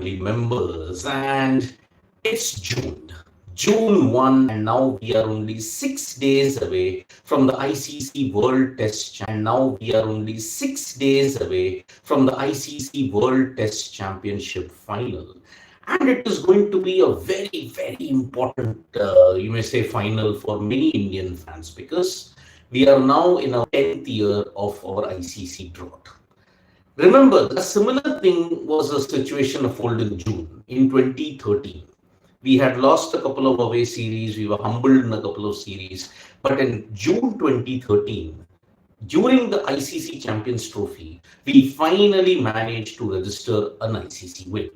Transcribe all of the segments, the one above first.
family members, and it's June 1, and now we are only 6 days away from the ICC World Test. And now we are only 6 days away from the ICC World Test Championship final. And it is going to be a very, very important, you may say, final for many Indian fans because we are now in our 10th year of our ICC drought. Remember, the similar thing was a situation unfolded in June in 2013. We had lost a couple of away series, we were humbled in a couple of series, but in June 2013, during the ICC Champions Trophy, we finally managed to register an ICC win.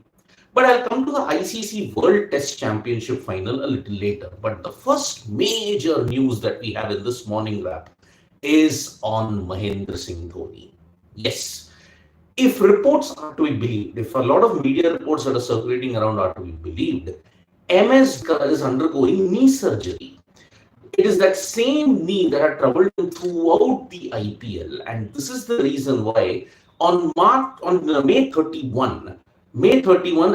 But I'll come to the ICC World Test Championship final a little later. But the first major news that we have in this morning wrap is on Mahendra Singh Dhoni. Yes, if reports are to be believed, if a lot of media reports that are circulating around are to be believed, MS is undergoing knee surgery. It is that same knee that had troubled him throughout the IPL, and this is the reason why on May 31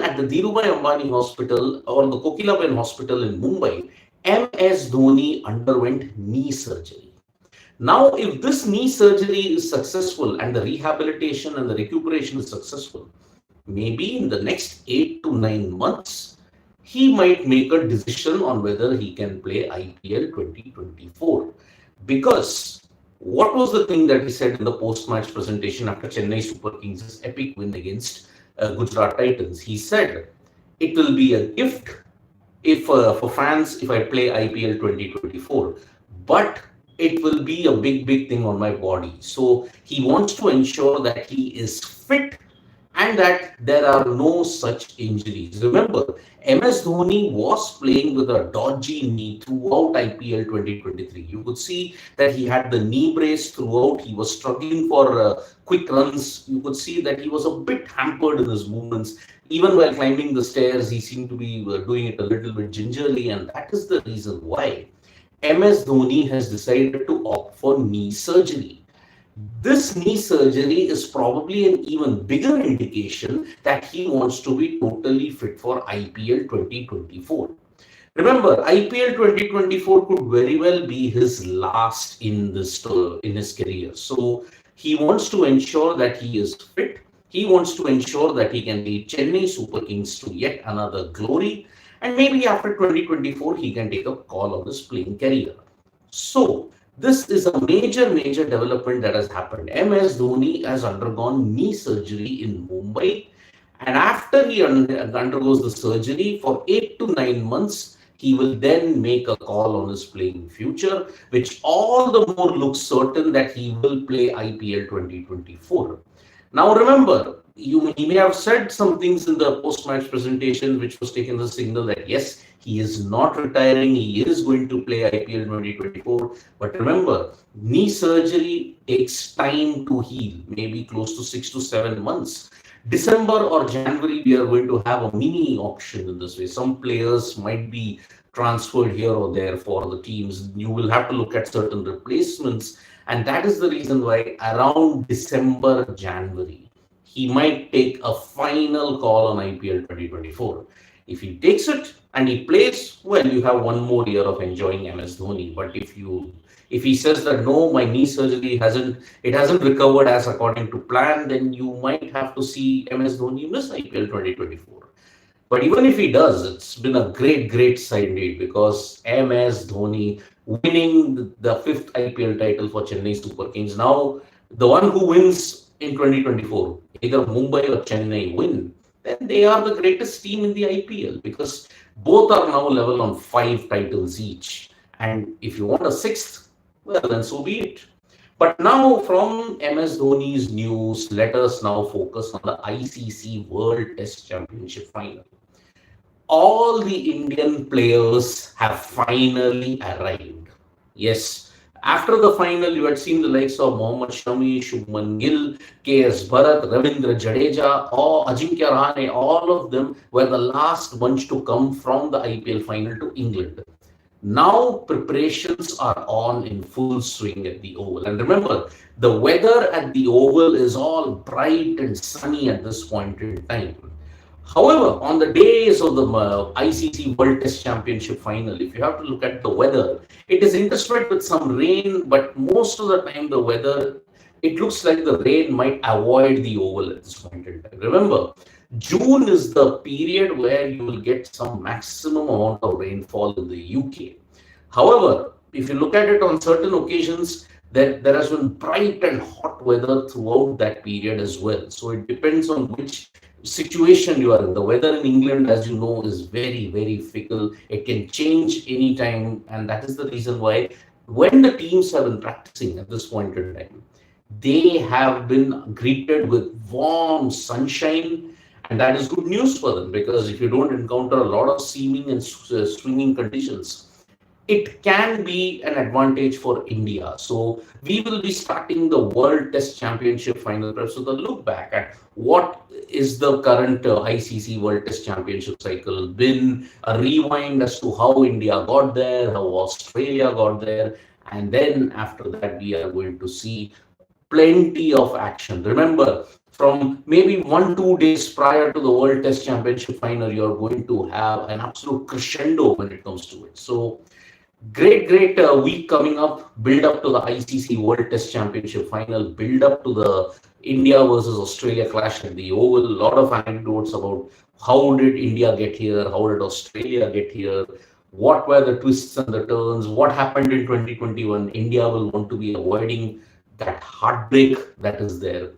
at the Dhirubhai Ambani Hospital or the Kokilaben Hospital in Mumbai, MS Dhoni underwent knee surgery. Now, if this knee surgery is successful and the rehabilitation and the recuperation is successful, maybe in the next 8 to 9 months, he might make a decision on whether he can play IPL 2024. Because what was the thing that he said in the post-match presentation after Chennai Super Kings' epic win against Gujarat Titans? He said, it will be a gift if for fans if I play IPL 2024, but it will be a big, big thing on my body. So he wants to ensure that he is fit and that there are no such injuries. Remember, MS Dhoni was playing with a dodgy knee throughout IPL 2023. You could see that he had the knee brace throughout. He was struggling for quick runs. You could see that he was a bit hampered in his movements. Even while climbing the stairs, he seemed to be doing it a little bit gingerly. And that is the reason why MS Dhoni has decided to opt for knee surgery. This knee surgery is probably an even bigger indication that he wants to be totally fit for IPL 2024. Remember, IPL 2024 could very well be his last in his career. So he wants to ensure that he is fit. He wants to ensure that he can lead Chennai Super Kings to yet another glory. And maybe after 2024, he can take a call on his playing career. So this is a major development that has happened. MS Dhoni has undergone knee surgery in Mumbai. And after he undergoes the surgery for 8 to 9 months, he will then make a call on his playing future, which all the more looks certain that he will play IPL 2024. Now remember, he may have said some things in the post-match presentation which was taken as a signal that yes, he is not retiring, he is going to play IPL 2024. But remember, knee surgery takes time to heal, maybe close to 6 to 7 months. December or January, we are going to have a mini auction in this way. Some players might be transferred here or there for the teams. You will have to look at certain replacements. And that is the reason why around December, January, he might take a final call on IPL 2024. If he takes it and he plays, well, you have one more year of enjoying MS Dhoni. But if he says that no, my knee surgery hasn't recovered as according to plan, then you might have to see MS Dhoni miss IPL 2024. But even if he does, it's been a great sight indeed, because MS Dhoni winning the 5th IPL title for Chennai Super Kings. Now, the one who wins in 2024, either Mumbai or Chennai win, then they are the greatest team in the IPL, because both are now level on 5 titles each. And if you want a 6th, well, then so be it. But now from MS Dhoni's news, let us now focus on the ICC World Test Championship final. All the Indian players have finally arrived. Yes, after the final, you had seen the likes of Mohammad Shami, Shubman Gill, KS Bharat, Ravindra Jadeja, or Ajinkya Rahane. All of them were the last bunch to come from the IPL final to England. Now preparations are on in full swing at the Oval. And remember, the weather at the Oval is all bright and sunny at this point in time. However, on the days of the ICC World Test Championship final, if you have to look at the weather, it is interspread with some rain, but most of the time the weather, it looks like the rain might avoid the oval at this point in time. Remember, June is the period where you will get some maximum amount of rainfall in the UK. However, if you look at it on certain occasions, there has been bright and hot weather throughout that period as well. So it depends on which situation you are in. The weather in England, as you know, is very, very fickle. It can change anytime, and that is the reason why when the teams have been practicing at this point in time, they have been greeted with warm sunshine, and that is good news for them because if you don't encounter a lot of seaming and swinging conditions, it can be an advantage for India. So we will be starting the World Test Championship final prep. So the look back at what is the current ICC World Test Championship cycle been, a rewind as to how India got there, how Australia got there, and then after that we are going to see plenty of action. Remember, from maybe 1 2 days prior to the World Test Championship final, you're going to have an absolute crescendo when it comes to it. So great week coming up. Build up to the ICC World Test Championship final. Build up to the India versus Australia clash at the Oval. A lot of anecdotes about how did India get here, how did Australia get here, what were the twists and the turns, what happened in 2021. India will want to be avoiding that heartbreak that is there.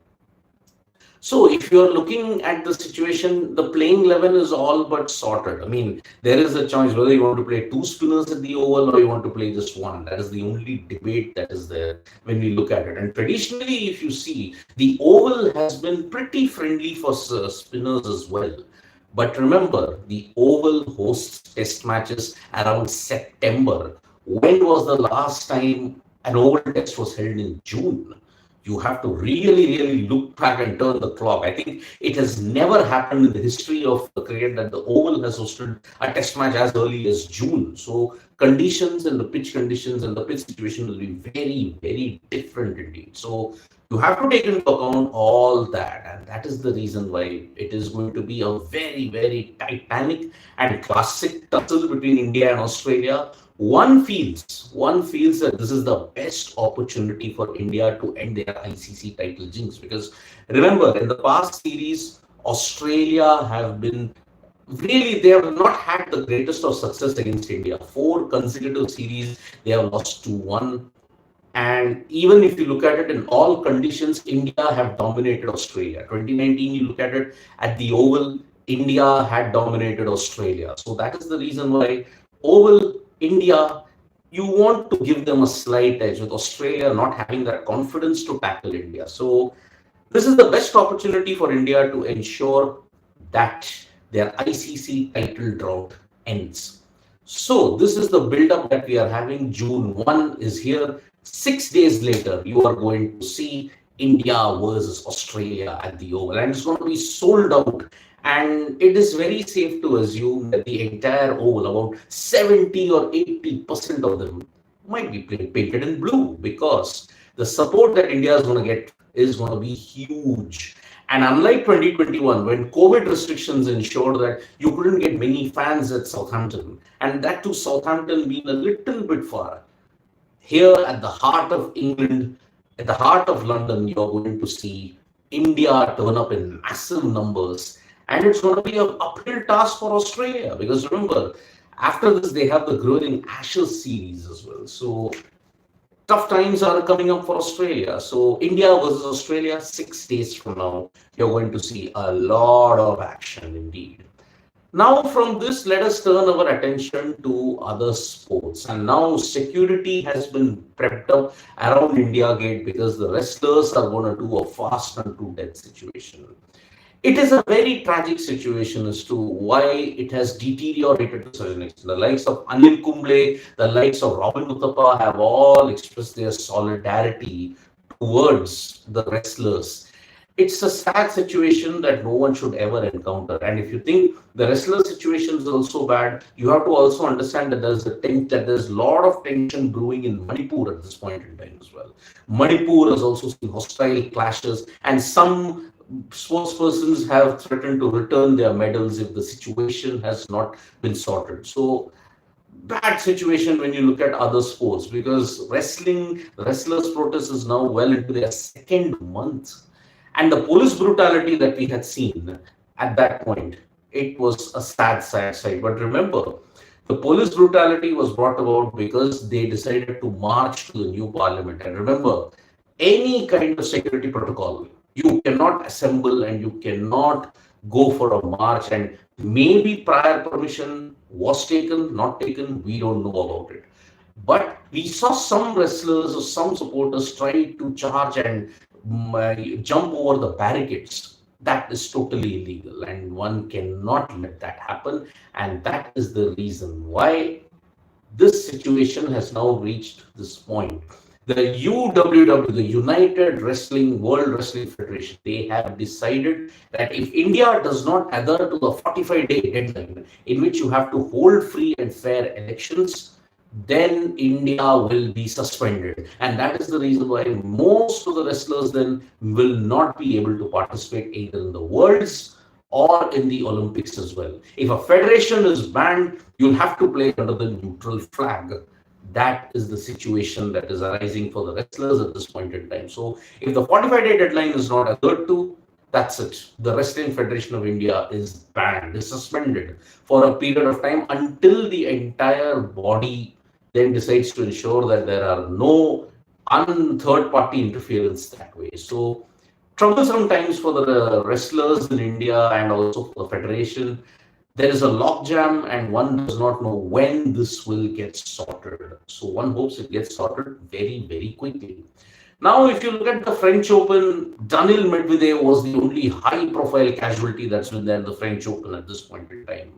So if you're looking at the situation, the playing 11 is all but sorted. I mean, there is a choice whether you want to play two spinners at the Oval or you want to play just one. That is the only debate that is there when we look at it. And traditionally, if you see, the Oval has been pretty friendly for spinners as well. But remember, the Oval hosts test matches around September. When was the last time an Oval test was held in June? You have to really look back and turn the clock. I think it has never happened in the history of cricket that the Oval has hosted a test match as early as June. So conditions and the pitch conditions and the pitch situation will be very different indeed. So you have to take into account all that, and that is the reason why it is going to be a very titanic and classic tussle between India and Australia. One feels that this is the best opportunity for India to end their ICC title jinx, because remember, in the past series, Australia have been really, they have not had the greatest of success against India. 4 consecutive series they have lost to one. And even if you look at it in all conditions, India have dominated Australia. 2019, you look at it at the Oval, India had dominated Australia. So that is the reason why Oval India, you want to give them a slight edge with Australia not having that confidence to tackle India. So this is the best opportunity for India to ensure that their ICC title drought ends. So this is the build-up that we are having. June 1 is here. 6 days later, you are going to see India versus Australia at the Oval, and it's going to be sold out. And it is very safe to assume that the entire Oval, about 70 or 80% of them, might be painted in blue, because the support that India is going to get is going to be huge. And unlike 2021, when COVID restrictions ensured that you couldn't get many fans at Southampton, and that too Southampton being a little bit far, here at the heart of England, at the heart of London, you're going to see India turn up in massive numbers. And it's going to be an uphill task for Australia, because remember, after this, they have the grueling Ashes series as well. So tough times are coming up for Australia. So India versus Australia, 6 days from now, you're going to see a lot of action indeed. Now, from this, let us turn our attention to other sports. And now security has been prepped up around India Gate, because the wrestlers are going to do a fast and to death situation. It is a very tragic situation as to why it has deteriorated to such an extent. The likes of Anil Kumble, the likes of Robin Uthappa have all expressed their solidarity towards the wrestlers. It's a sad situation that no one should ever encounter. And if you think the wrestler situation is also bad, you have to also understand that there's a lot of tension brewing in Manipur at this point in time as well. Manipur has also seen hostile clashes, and some Sportspersons have threatened to return their medals if the situation has not been sorted. So bad situation when you look at other sports, because wrestlers protest is now well into their second month, and the police brutality that we had seen at that point, it was a sad sight. But remember, the police brutality was brought about because they decided to march to the new parliament. And remember, any kind of security protocol, you cannot assemble and you cannot go for a march, and maybe prior permission was taken, not taken, we don't know about it. But we saw some wrestlers or some supporters try to charge and jump over the barricades. That is totally illegal, and one cannot let that happen. And that is the reason why this situation has now reached this point. The UWW, the United Wrestling World Wrestling Federation, they have decided that if India does not adhere to the 45-day deadline in which you have to hold free and fair elections, then India will be suspended. And that is the reason why most of the wrestlers then will not be able to participate either in the Worlds or in the Olympics as well. If a federation is banned, you'll have to play under the neutral flag. That is the situation that is arising for the wrestlers at this point in time. So if the 45-day deadline is not adhered to, that's it. The Wrestling Federation of India is banned, is suspended for a period of time until the entire body then decides to ensure that there are no third party interference that way. So troublesome times for the wrestlers in India and also for the federation. There is a logjam and one does not know when this will get sorted. So one hopes it gets sorted very, very quickly. Now, if you look at the French Open, Daniil Medvedev was the only high-profile casualty that's been there in the French Open at this point in time.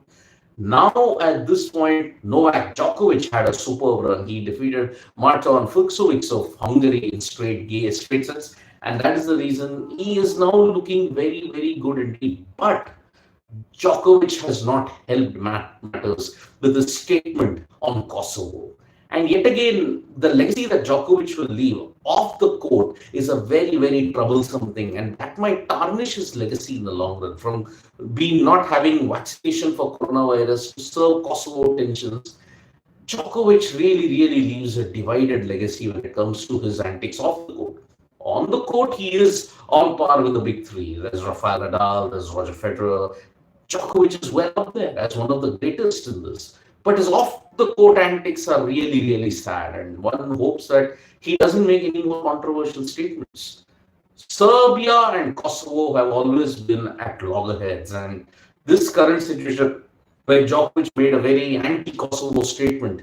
Now, at this point, Novak Djokovic had a superb run. He defeated Marton Fucsovics of Hungary in straight sets, and that is the reason he is now looking very, very good indeed. But Djokovic has not helped matters with his statement on Kosovo. And yet again, the legacy that Djokovic will leave off the court is a very, very troublesome thing. And that might tarnish his legacy in the long run, from being not having vaccination for coronavirus to serve Kosovo tensions. Djokovic really, really leaves a divided legacy when it comes to his antics off the court. On the court, he is on par with the big three. There's Rafael Nadal, there's Roger Federer. Djokovic is well up there as one of the greatest in this. But his off-the-court antics are really, really sad, and one hopes that he doesn't make any more controversial statements. Serbia and Kosovo have always been at loggerheads, and this current situation where Djokovic made a very anti-Kosovo statement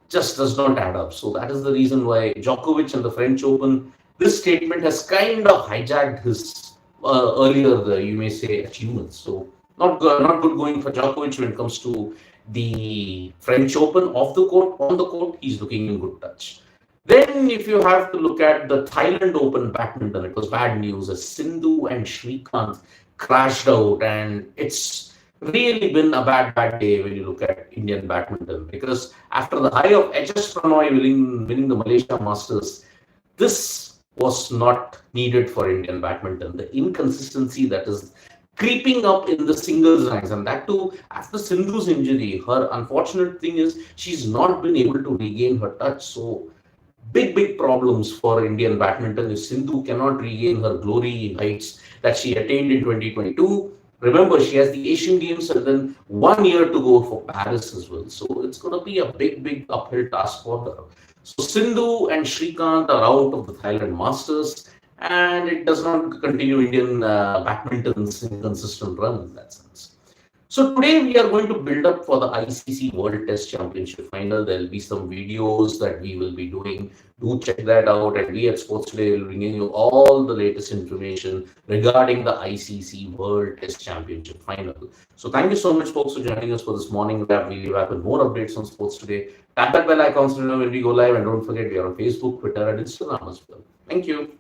just does not add up. So that is the reason why Djokovic and the French Open, this statement has kind of hijacked his earlier, you may say, achievements. So not good going for Djokovic when it comes to the French Open off the court. On the court, he's looking in good touch. Then, if you have to look at the Thailand Open badminton, it was bad news as Sindhu and Srikanth crashed out, and it's really been a bad day when you look at Indian badminton, because after the high of HS Pranoy winning the Malaysia Masters, this was not needed for Indian badminton. The inconsistency that is creeping up in the singles ranks, and that too after Sindhu's injury. Her unfortunate thing is she's not been able to regain her touch. So big problems for Indian badminton if Sindhu cannot regain her glory heights that she attained in 2022. Remember, she has the Asian Games and then 1 year to go for Paris as well. So it's going to be a big uphill task for her. So Sindhu and Srikanth are out of the Thailand Masters, and it does not continue Indian badminton's inconsistent run in that sense. So today we are going to build up for the ICC World Test Championship final. There will be some videos that we will be doing. Do check that out, and we at Sports Today will bring you all the latest information regarding the ICC World Test Championship final. So thank you so much, folks, for joining us for this morning wrap. We'll be back with more updates on Sports Today. Tap that bell icon so you know when we go live, and don't forget we are on Facebook, Twitter, and Instagram as well. Thank you.